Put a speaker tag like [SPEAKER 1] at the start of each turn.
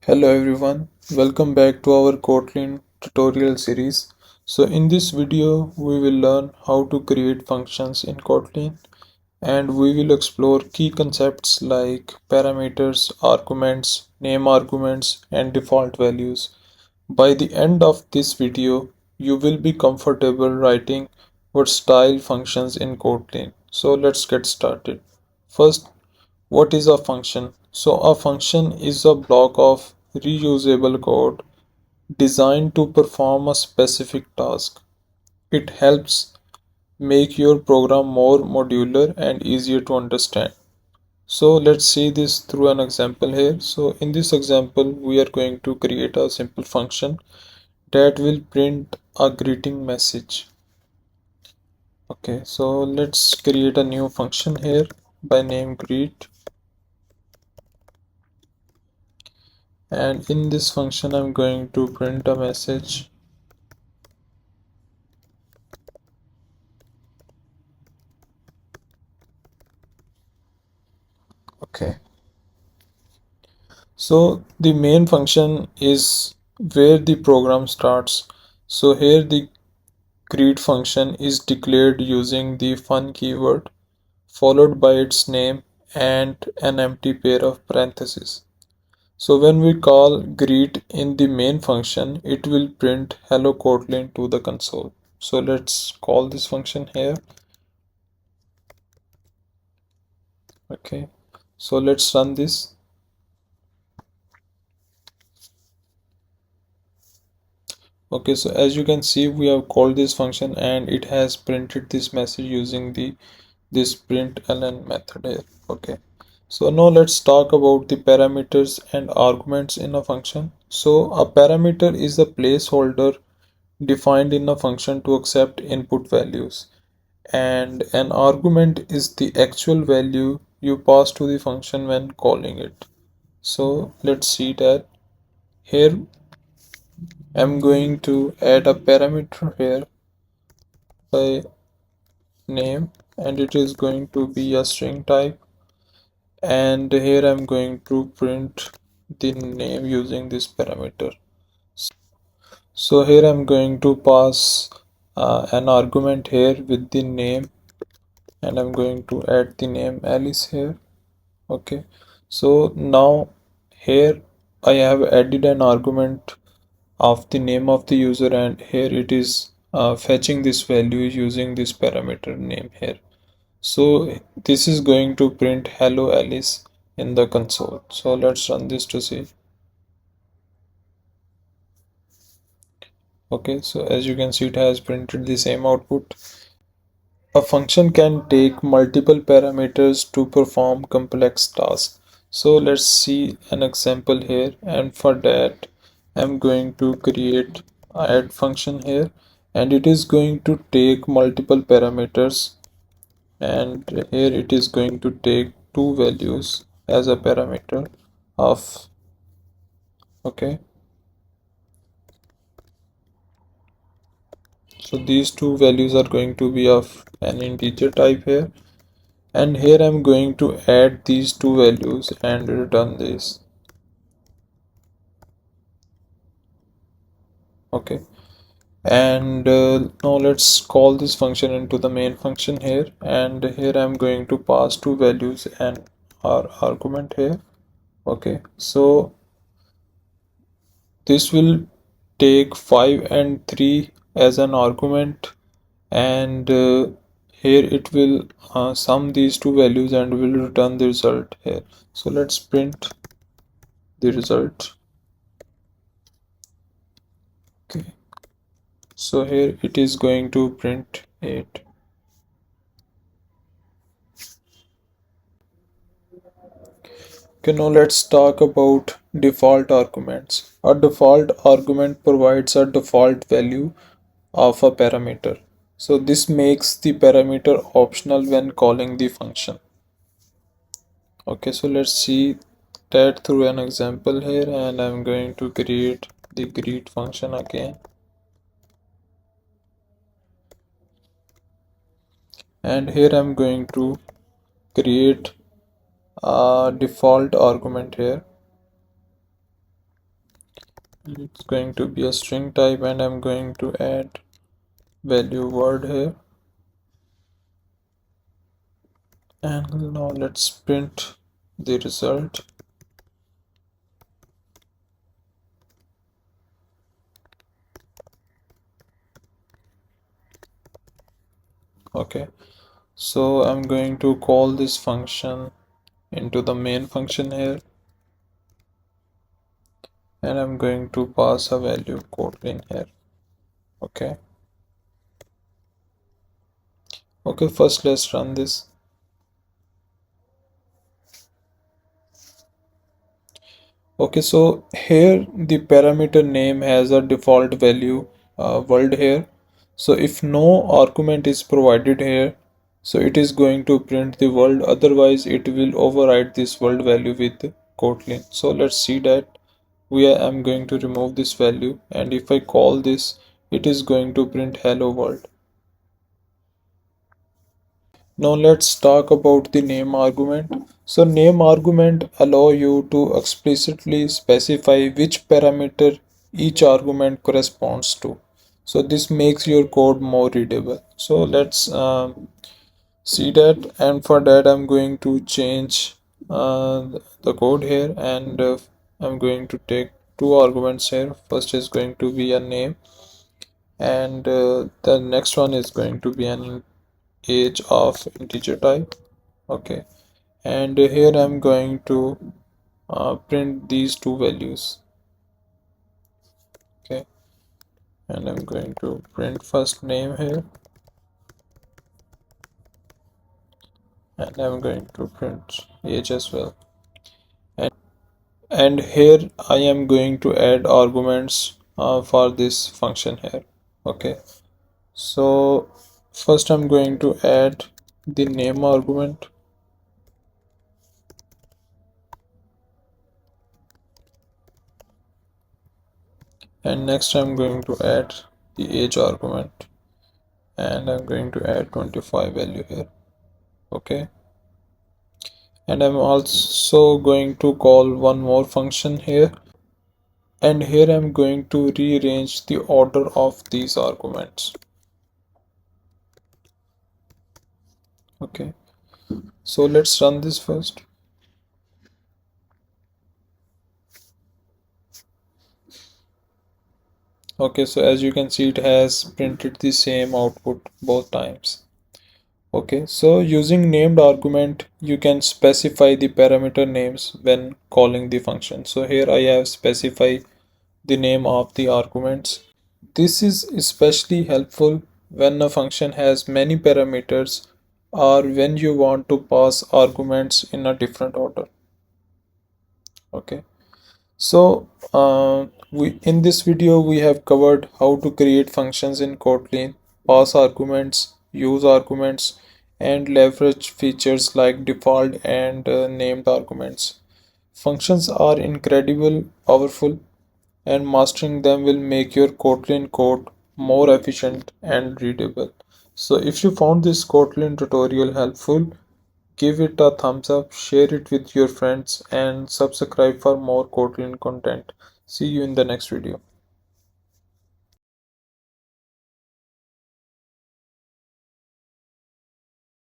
[SPEAKER 1] Hello everyone, welcome back to our Kotlin tutorial series. So in this video we will learn how to create functions in Kotlin, and we will explore key concepts like parameters, arguments, name arguments and default values. By the end of this video you will be comfortable writing what style functions in Kotlin. So let's get started. First, what is a function? So a function is a block of reusable code designed to perform a specific task. It helps make your program more modular and easier to understand. So let's see this through an example here. So in this example, we are going to create a simple function that will print a greeting message. Okay, so let's create a new function here by name greet. And in this function I'm going to print a message. Okay, so the main function is where the program starts. So here the greet function is declared using the fun keyword followed by its name and an empty pair of parentheses. So when we call greet in the main function, it will print hello Kotlin to the console. So let's call this function here. Okay, so let's run this. Okay, so as you can see, we have called this function and it has printed this message using this println method here. Okay, so now let's talk about the parameters and arguments in a function. So a parameter is a placeholder defined in a function to accept input values, and an argument is the actual value you pass to the function when calling it. So let's see that here I'm going to add a parameter here by name, and it is going to be a string type, and here I'm going to print the name using this parameter. So here I'm going to pass an argument here with the name, and I'm going to add the name Alice here. Okay, so now here I have added an argument of the name of the user, and here it is fetching this value using this parameter name here. So this is going to print hello Alice in the console. So let's run this to see. Okay, so as you can see, it has printed the same output. A function can take multiple parameters to perform complex tasks. So let's see an example here, and for that I'm going to create a add function here, and it is going to take multiple parameters, and here it is going to take two values as a parameter of. Okay, so these two values are going to be of an integer type here, and here I'm going to add these two values and return this. Okay, and now let's call this function into the main function here, and here I'm going to pass two values and our argument here. Okay, so this will take 5 and 3 as an argument, and here it will sum these two values and will return the result here. So let's print the result. Okay, so here it is going to print 8. Okay, now let's talk about default arguments. A default argument provides a default value of a parameter. So this makes the parameter optional when calling the function. Okay, so let's see that through an example here, and I'm going to create the greet function again. And here I'm going to create a default argument here. It's going to be a string type, and I'm going to add value word here. And now let's print the result. Okay, so I'm going to call this function into the main function here, and I'm going to pass a value Kotlin here. Okay. Okay, first let's run this. Okay, so here the parameter name has a default value world here. So if no argument is provided here, so it is going to print the world, otherwise it will override this world value with Kotlin. So let's see that. I'm going to remove this value, and if I call this, it is going to print hello world. Now let's talk about the name argument. So name argument allow you to explicitly specify which parameter each argument corresponds to. So this makes your code more readable. So let's see that, and for that I'm going to change the code here, and I'm going to take two arguments here. First is going to be a name, and the next one is going to be an age of integer type. Okay, and here I'm going to print these two values. Okay, and I'm going to print first name here, and I'm going to print age as well. And here I am going to add arguments for this function here. Okay, so first I'm going to add the name argument, and next I'm going to add the age argument, and I'm going to add 25 value here. Okay, and I'm also going to call one more function here, and here I'm going to rearrange the order of these arguments. Okay, so let's run this first. Okay, so as you can see, it has printed the same output both times. Okay, so using named argument, you can specify the parameter names when calling the function. So here I have specified the name of the arguments. This is especially helpful when a function has many parameters or when you want to pass arguments in a different order. Okay, so we in this video we have covered how to create functions in Kotlin, pass arguments, use arguments, and leverage features like default and named arguments. Functions are incredibly powerful, and mastering them will make your Kotlin code more efficient and readable. So if you found this Kotlin tutorial helpful, give it a thumbs up, share it with your friends, and subscribe for more Kotlin content. See you in the next video.